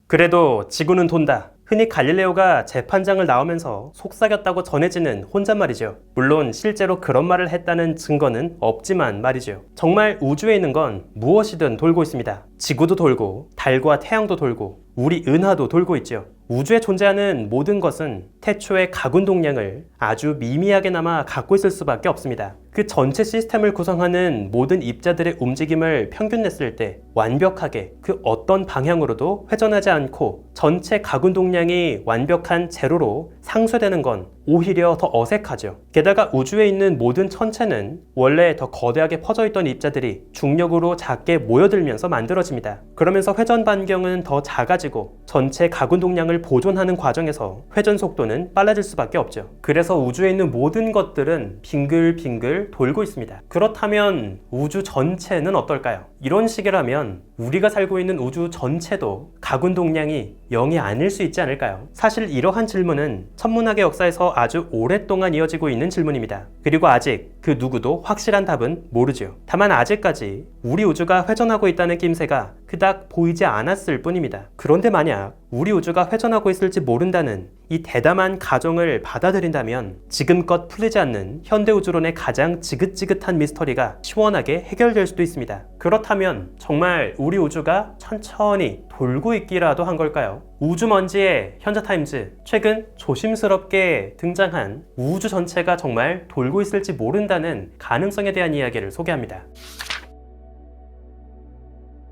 그래도 지구는 돈다. 흔히 갈릴레오가 재판장을 나오면서 속삭였다고 전해지는 혼잣말이죠. 물론 실제로 그런 말을 했다는 증거는 없지만 말이죠. 정말 우주에 있는 건 무엇이든 돌고 있습니다. 지구도 돌고 달과 태양도 돌고 우리 은하도 돌고 있죠. 우주에 존재하는 모든 것은 태초의 가군동량을 아주 미미하게나마 갖고 있을 수밖에 없습니다. 그 전체 시스템을 구성하는 모든 입자들의 움직임을 평균 냈을 때 완벽하게 그 어떤 방향으로도 회전하지 않고 전체 가군동량이 완벽한 제로로 상쇄되는 건 오히려 더 어색하죠. 게다가 우주에 있는 모든 천체는 원래 더 거대하게 퍼져있던 입자들이 중력으로 작게 모여들면서 만들어집니다. 그러면서 회전 반경은 더 작아지고 전체 가군동량을 보존하는 과정에서 회전 속도는 빨라질 수밖에 없죠. 그래서 우주에 있는 모든 것들은 빙글빙글 돌고 있습니다. 그렇다면 우주 전체는 어떨까요? 이런 식이라면 우리가 살고 있는 우주 전체도 가군동량이 0이 아닐 수 있지 않을까요? 사실 이러한 질문은 천문학의 역사에서 아주 오랫동안 이어지고 있는 질문입니다. 그리고 아직 그 누구도 확실한 답은 모르죠. 다만 아직까지 우리 우주가 회전하고 있다는 낌새가 그닥 보이지 않았을 뿐입니다. 그런데 만약 우리 우주가 회전하고 있을지 모른다는 이 대담한 가정을 받아들인다면 지금껏 풀리지 않는 현대우주론의 가장 지긋지긋한 미스터리가 시원하게 해결될 수도 있습니다. 그렇다면 정말 우리 우주가 천천히 돌고 있기라도 한 걸까요? 우주먼지의 현자타임즈, 최근 조심스럽게 등장한 우주 전체가 정말 돌고 있을지 모른다는 가능성에 대한 이야기를 소개합니다.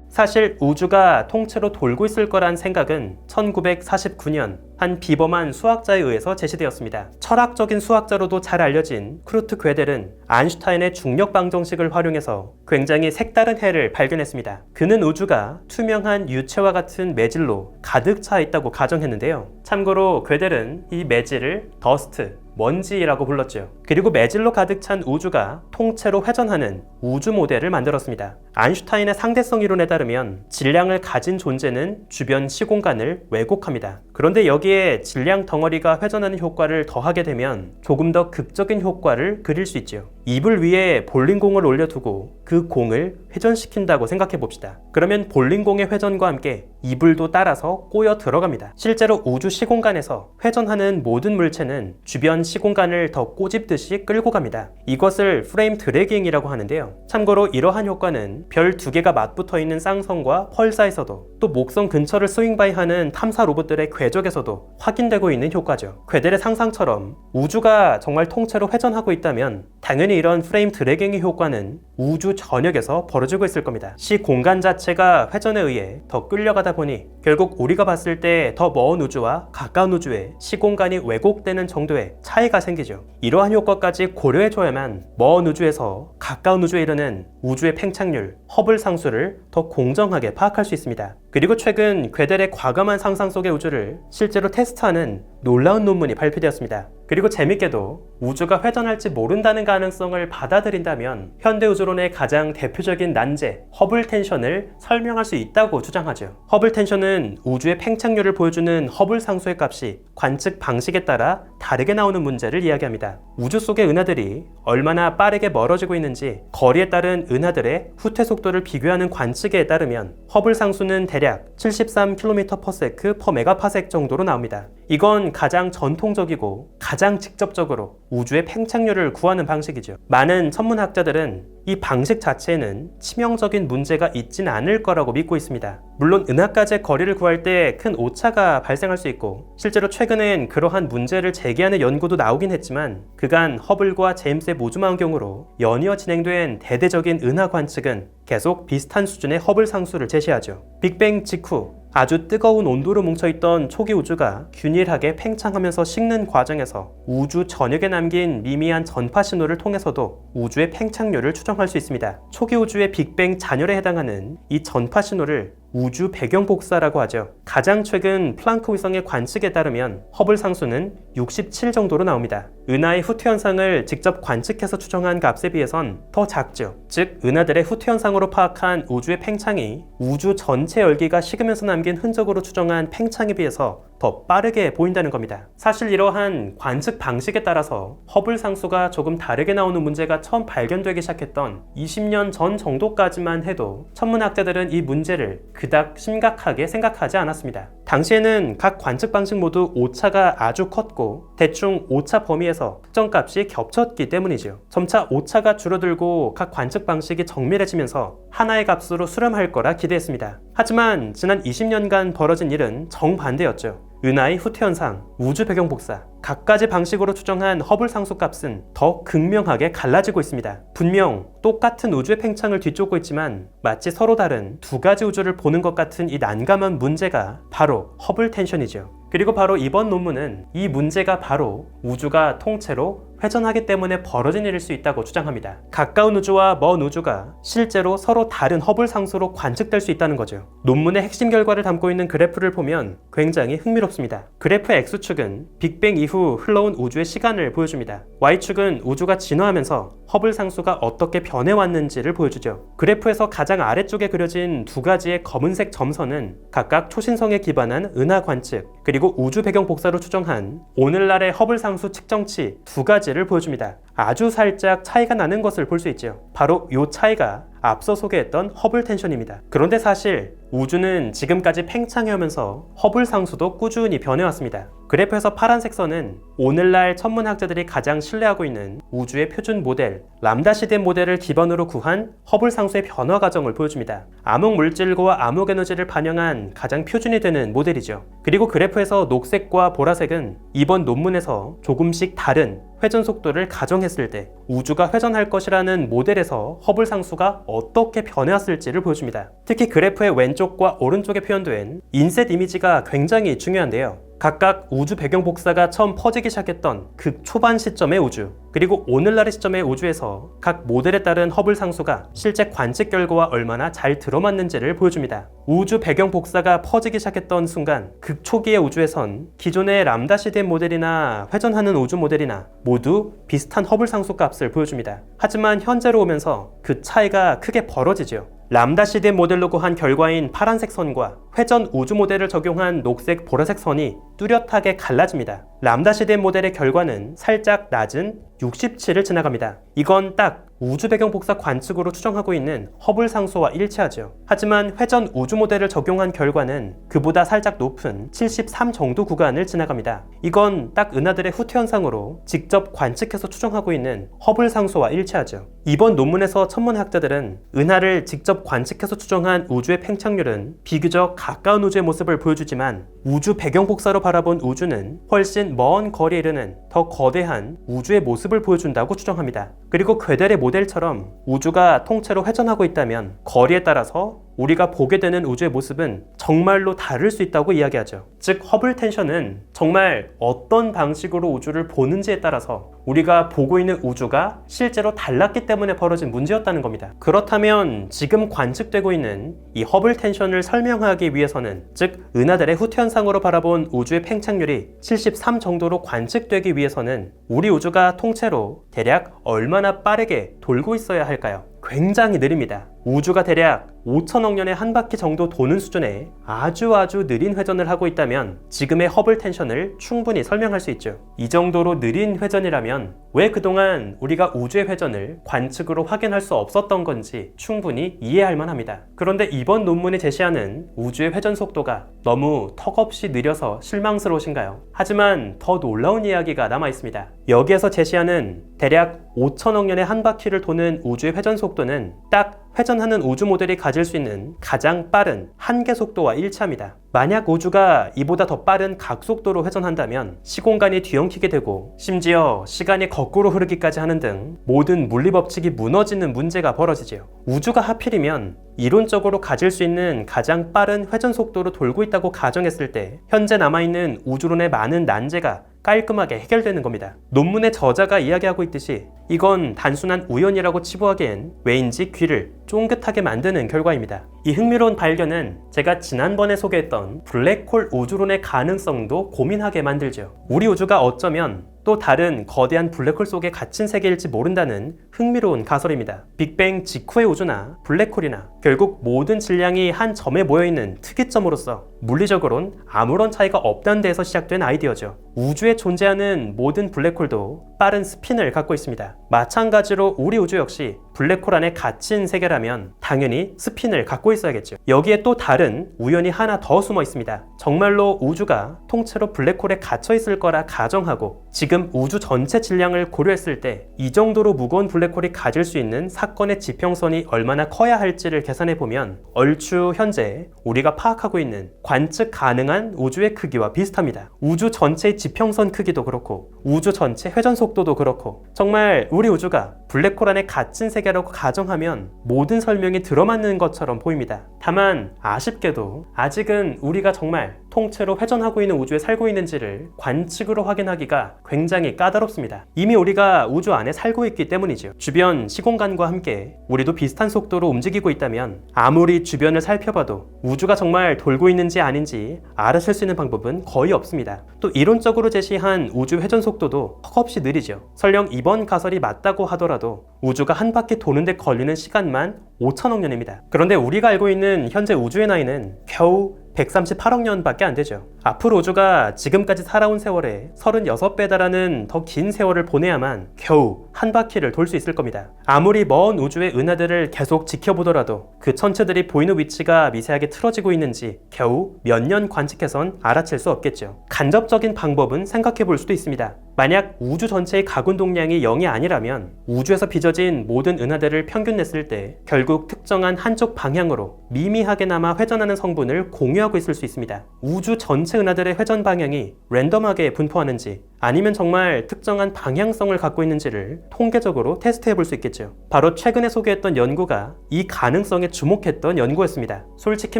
사실 우주가 통째로 돌고 있을 거란 생각은 1949년 한 비범한 수학자에 의해서 제시되었습니다. 철학적인 수학자로도 잘 알려진 쿠르트 괴델은 아인슈타인의 중력 방정식을 활용해서 굉장히 색다른 해를 발견했습니다. 그는 우주가 투명한 유체와 같은 매질로 가득 차 있다고 가정했는데요. 참고로 괴델은 이 매질을 더스트, 먼지라고 불렀죠. 그리고 매질로 가득 찬 우주가 통째로 회전하는 우주 모델을 만들었습니다. 아인슈타인의 상대성 이론에 따르면 질량을 가진 존재는 주변 시공간을 왜곡합니다. 그런데 여기에 질량 덩어리가 회전하는 효과를 더하게 되면 조금 더 극적인 효과를 그릴 수 있죠. 이불 위에 볼링공을 올려두고 그 공을 회전시킨다고 생각해 봅시다. 그러면 볼링공의 회전과 함께 이불도 따라서 꼬여 들어갑니다. 실제로 우주 시공간에서 회전하는 모든 물체는 주변 시공간을 더 꼬집듯이 끌고 갑니다. 이것을 프레임 드래깅이라고 하는데요. 참고로 이러한 효과는 별 2개가 맞붙어 있는 쌍성과 펄사에서도 또 목성 근처를 스윙바이하는 탐사 로봇들의 궤적에서도 확인되고 있는 효과죠. 괴델의 상상처럼 우주가 정말 통째로 회전하고 있다면 당연히 이런 프레임 드래깅의 효과는 우주 전역에서 벌어지고 있을 겁니다. 시공간 자체가 회전에 의해 더 끌려가다 보니 결국 우리가 봤을 때 더 먼 우주와 가까운 우주의 시공간이 왜곡되는 정도의 차이가 생기죠. 이러한 효과까지 고려해줘야만 먼 우주에서 가까운 우주에 이르는 우주의 팽창률, 허블 상수를 더 공정하게 파악할 수 있습니다. 그리고 최근 괴델의 과감한 상상 속의 우주를 실제로 테스트하는 놀라운 논문이 발표되었습니다. 그리고 재밌게도 우주가 회전할지 모른다는 가능성을 받아들인다면 현대우주론의 가장 대표적인 난제, 허블 텐션을 설명할 수 있다고 주장하죠. 허블 텐션은 우주의 팽창률을 보여주는 허블 상수의 값이 관측 방식에 따라 다르게 나오는 문제를 이야기합니다. 우주 속의 은하들이 얼마나 빠르게 멀어지고 있는지 거리에 따른 은하들의 후퇴 속도를 비교하는 관측에 따르면 허블 상수는 대략 73km/s/메가파섹 정도로 나옵니다. 이건 가장 전통적이고 가장 직접적으로 우주의 팽창률을 구하는 방식이죠. 많은 천문학자들은 이 방식 자체에는 치명적인 문제가 있진 않을 거라고 믿고 있습니다. 물론 은하까지의 거리를 구할 때 큰 오차가 발생할 수 있고 실제로 최근엔 그러한 문제를 제기하는 연구도 나오긴 했지만 그간 허블과 제임스의 모주망원경으로 연이어 진행된 대대적인 은하 관측은 계속 비슷한 수준의 허블 상수를 제시하죠. 빅뱅 직후 아주 뜨거운 온도로 뭉쳐있던 초기 우주가 균일하게 팽창하면서 식는 과정에서 우주 전역에 남긴 미미한 전파 신호를 통해서도 우주의 팽창률을 추정할 수 있습니다. 초기 우주의 빅뱅 잔열에 해당하는 이 전파 신호를 우주 배경 복사라고 하죠. 가장 최근 플랑크 위성의 관측에 따르면 허블 상수는 67 정도로 나옵니다. 은하의 후퇴 현상을 직접 관측해서 추정한 값에 비해선 더 작죠. 즉 은하들의 후퇴 현상으로 파악한 우주의 팽창이 우주 전체 열기가 식으면서 남긴 흔적으로 추정한 팽창에 비해서 더 빠르게 보인다는 겁니다. 사실 이러한 관측 방식에 따라서 허블 상수가 조금 다르게 나오는 문제가 처음 발견되기 시작했던 20년 전 정도까지만 해도 천문학자들은 이 문제를 그닥 심각하게 생각하지 않았습니다. 당시에는 각 관측 방식 모두 오차가 아주 컸고 대충 오차 범위에서 특정값이 겹쳤기 때문이죠. 점차 오차가 줄어들고 각 관측 방식이 정밀해지면서 하나의 값으로 수렴할 거라 기대했습니다. 하지만 지난 20년간 벌어진 일은 정반대였죠. 은하의 후퇴 현상, 우주 배경 복사, 각가지 방식으로 추정한 허블 상수 값은 더 극명하게 갈라지고 있습니다. 분명 똑같은 우주의 팽창을 뒤쫓고 있지만 마치 서로 다른 두 가지 우주를 보는 것 같은 이 난감한 문제가 바로 허블 텐션이죠. 그리고 바로 이번 논문은 이 문제가 바로 우주가 통째로 회전하기 때문에 벌어진 일일 수 있다고 주장합니다. 가까운 우주와 먼 우주가 실제로 서로 다른 허블 상수로 관측될 수 있다는 거죠. 논문의 핵심 결과를 담고 있는 그래프를 보면 굉장히 흥미롭습니다. 그래프의 X축은 빅뱅 이후 흘러온 우주의 시간을 보여줍니다. Y축은 우주가 진화하면서 허블 상수가 어떻게 변해왔는지를 보여주죠. 그래프에서 가장 아래쪽에 그려진 두 가지의 검은색 점선은 각각 초신성에 기반한 은하 관측, 그리고 우주 배경 복사로 추정한 오늘날의 허블 상수 측정치 두 가지를 보여줍니다. 아주 살짝 차이가 나는 것을 볼 수 있죠. 바로 이 차이가 앞서 소개했던 허블 텐션입니다. 그런데 사실 우주는 지금까지 팽창해오면서 허블 상수도 꾸준히 변해왔습니다. 그래프에서 파란색 선은 오늘날 천문학자들이 가장 신뢰하고 있는 우주의 표준 모델 람다 시대 모델을 기반으로 구한 허블 상수의 변화 과정을 보여줍니다. 암흑 물질과 암흑 에너지를 반영한 가장 표준이 되는 모델이죠. 그리고 그래프에서 녹색과 보라색은 이번 논문에서 조금씩 다른 회전 속도를 가정했을 때 우주가 회전할 것이라는 모델에서 허블 상수가 어떻게 변해왔을지를 보여줍니다. 특히 그래프의 왼쪽과 오른쪽에 표현된 인셋 이미지가 굉장히 중요한데요. 각각 우주 배경 복사가 처음 퍼지기 시작했던 극초반 시점의 우주, 그리고 오늘날의 시점의 우주에서 각 모델에 따른 허블 상수가 실제 관측 결과와 얼마나 잘 들어맞는지를 보여줍니다. 우주 배경 복사가 퍼지기 시작했던 순간 극초기의 우주에선 기존의 람다 시대 모델이나 회전하는 우주 모델이나 모두 비슷한 허블 상수 값을 보여줍니다. 하지만 현재로 오면서 그 차이가 크게 벌어지죠. 람다 시대 모델로 구한 결과인 파란색 선과 회전 우주 모델을 적용한 녹색 보라색 선이 뚜렷하게 갈라집니다. 람다 시대 모델의 결과는 살짝 낮은 67을 지나갑니다. 이건 딱 우주 배경 복사 관측으로 추정하고 있는 허블 상수와 일치하죠. 하지만 회전 우주 모델을 적용한 결과는 그보다 살짝 높은 73 정도 구간을 지나갑니다. 이건 딱 은하들의 후퇴 현상으로 직접 관측해서 추정하고 있는 허블 상수와 일치하죠. 이번 논문에서 천문학자들은 은하를 직접 관측해서 추정한 우주의 팽창률은 비교적 가까운 우주의 모습을 보여주지만 우주 배경 복사로 바라본 우주는 훨씬 먼 거리에 이르는 더 거대한 우주의 모습을 보여준다고 추정합니다. 그리고 괴델의 모델처럼 우주가 통째로 회전하고 있다면 거리에 따라서 우리가 보게 되는 우주의 모습은 정말로 다를 수 있다고 이야기하죠. 즉 허블 텐션은 정말 어떤 방식으로 우주를 보는지에 따라서 우리가 보고 있는 우주가 실제로 달랐기 때문에 벌어진 문제였다는 겁니다. 그렇다면 지금 관측되고 있는 이 허블 텐션을 설명하기 위해서는, 즉 은하들의 후퇴 현상으로 바라본 우주의 팽창률이 73 정도로 관측되기 위해서는 우리 우주가 통째로 대략 얼마나 빠르게 돌고 있어야 할까요? 굉장히 느립니다. 우주가 대략 5천억 년에 한 바퀴 정도 도는 수준의 아주 느린 회전을 하고 있다면 지금의 허블 텐션을 충분히 설명할 수 있죠. 이 정도로 느린 회전이라면 왜 그동안 우리가 우주의 회전을 관측으로 확인할 수 없었던 건지 충분히 이해할 만합니다. 그런데 이번 논문이 제시하는 우주의 회전 속도가 너무 턱없이 느려서 실망스러우신가요? 하지만 더 놀라운 이야기가 남아 있습니다. 여기에서 제시하는 대략 5천억 년에 한 바퀴를 도는 우주의 회전 속도는 딱 회전하는 우주 모델이 가질 수 있는 가장 빠른 한계 속도와 일치합니다. 만약 우주가 이보다 더 빠른 각속도로 회전한다면 시공간이 뒤엉키게 되고 심지어 시간이 거꾸로 흐르기까지 하는 등 모든 물리 법칙이 무너지는 문제가 벌어지죠. 우주가 하필이면 이론적으로 가질 수 있는 가장 빠른 회전 속도로 돌고 있다고 가정했을 때 현재 남아있는 우주론의 많은 난제가 깔끔하게 해결되는 겁니다. 논문의 저자가 이야기하고 있듯이 이건 단순한 우연이라고 치부하기엔 왜인지 귀를 쫑긋하게 만드는 결과입니다. 이 흥미로운 발견은 제가 지난번에 소개했던 블랙홀 우주론의 가능성도 고민하게 만들죠. 우리 우주가 어쩌면 또 다른 거대한 블랙홀 속에 갇힌 세계일지 모른다는 흥미로운 가설입니다. 빅뱅 직후의 우주나 블랙홀이나 결국 모든 질량이 한 점에 모여있는 특이점으로서 물리적으론 아무런 차이가 없다는 데에서 시작된 아이디어죠. 우주에 존재하는 모든 블랙홀도 빠른 스핀을 갖고 있습니다. 마찬가지로 우리 우주 역시 블랙홀 안에 갇힌 세계라면 당연히 스핀을 갖고 있어야겠죠. 여기에 또 다른 우연이 하나 더 숨어 있습니다. 정말로 우주가 통째로 블랙홀에 갇혀 있을 거라 가정하고 지금 우주 전체 질량을 고려했을 때 이 정도로 무거운 블랙홀이 가질 수 있는 사건의 지평선이 얼마나 커야 할지를 계산해 보면 얼추 현재 우리가 파악하고 있는 관측 가능한 우주의 크기와 비슷합니다. 우주 전체의 지평선 크기도 그렇고 우주 전체 회전 속도도 그렇고 정말 우리 우주가 블랙홀 안에 갇힌 세계라고 가정하면 모든 설명이 들어맞는 것처럼 보입니다. 다만 아쉽게도 아직은 우리가 정말 통째로 회전하고 있는 우주에 살고 있는지를 관측으로 확인하기가 굉장히 까다롭습니다. 이미 우리가 우주 안에 살고 있기 때문이죠. 주변 시공간과 함께 우리도 비슷한 속도로 움직이고 있다면 아무리 주변을 살펴봐도 우주가 정말 돌고 있는지 아닌지 알아챌 수 있는 방법은 거의 없습니다. 또 이론적으로 제시한 우주 회전 속도도 턱없이 느리죠. 설령 이번 가설이 맞다고 하더라도 우주가 한 바퀴 도는데 걸리는 시간만 5천억 년입니다. 그런데 우리가 알고 있는 현재 우주의 나이는 겨우 138억 년밖에 안 되죠. 앞으로 우주가 지금까지 살아온 세월에 36배 달하는 더 긴 세월을 보내야만 겨우 한 바퀴를 돌 수 있을 겁니다. 아무리 먼 우주의 은하들을 계속 지켜보더라도 그 천체들이 보이는 위치가 미세하게 틀어지고 있는지 겨우 몇 년 관측해선 알아챌 수 없겠죠. 간접적인 방법은 생각해 볼 수도 있습니다. 만약 우주 전체의 가군 동량이 0이 아니라면 우주에서 빚어진 모든 은하들을 평균 냈을 때 결국 특정한 한쪽 방향으로 미미하게나마 회전하는 성분을 공유하고 있을 수 있습니다. 우주 전체 은하들의 회전 방향이 랜덤하게 분포하는지 아니면 정말 특정한 방향성을 갖고 있는지를 통계적으로 테스트해 볼 수 있겠죠. 바로 최근에 소개했던 연구가 이 가능성에 주목했던 연구였습니다. 솔직히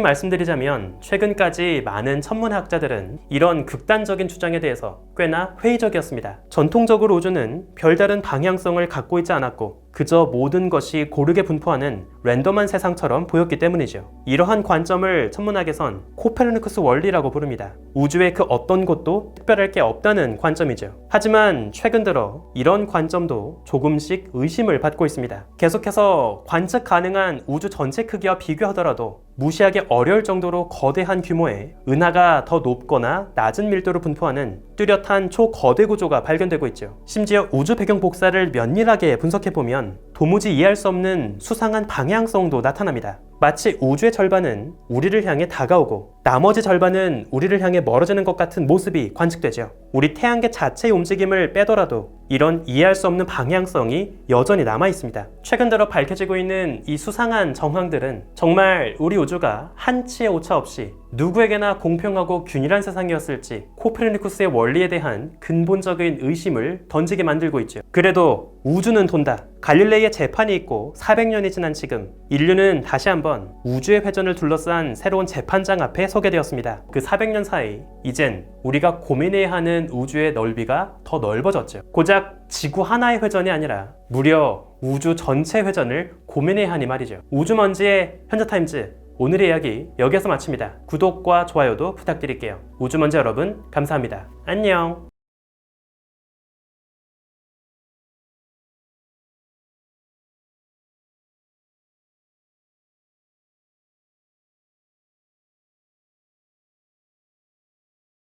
말씀드리자면 최근까지 많은 천문학자들은 이런 극단적인 주장에 대해서 꽤나 회의적이었습니다. 전통적으로 우주는 별다른 방향성을 갖고 있지 않았고 그저 모든 것이 고르게 분포하는 랜덤한 세상처럼 보였기 때문이죠. 이러한 관점을 천문학에선 코페르니쿠스 원리라고 부릅니다. 우주의 그 어떤 곳도 특별할 게 없다는 관점이죠. 하지만 최근 들어 이런 관점도 조금씩 의심을 받고 있습니다. 계속해서 관측 가능한 우주 전체 크기와 비교하더라도 무시하기 어려울 정도로 거대한 규모의 은하가 더 높거나 낮은 밀도로 분포하는 뚜렷한 초거대 구조가 발견되고 있죠. 심지어 우주 배경 복사를 면밀하게 분석해보면 도무지 이해할 수 없는 수상한 방향성도 나타납니다. 마치 우주의 절반은 우리를 향해 다가오고 나머지 절반은 우리를 향해 멀어지는 것 같은 모습이 관측되죠. 우리 태양계 자체의 움직임을 빼더라도 이런 이해할 수 없는 방향성이 여전히 남아 있습니다. 최근 들어 밝혀지고 있는 이 수상한 정황들은 정말 우리 우주가 한치의 오차 없이 누구에게나 공평하고 균일한 세상이었을지 코페르니쿠스의 원리에 대한 근본적인 의심을 던지게 만들고 있죠. 그래도 우주는 돈다. 갈릴레이의 재판이 있고 400년이 지난 지금 인류는 다시 한번 우주의 회전을 둘러싼 새로운 재판장 앞에 서게 되었습니다. 그 400년 사이 이젠 우리가 고민해야 하는 우주의 넓이가 더 넓어졌죠. 고작 지구 하나의 회전이 아니라 무려 우주 전체 회전을 고민해야 하니 말이죠. 우주먼지의 현자타임즈 오늘의 이야기 여기서 마칩니다. 구독과 좋아요도 부탁드릴게요. 우주먼지 여러분 감사합니다. 안녕.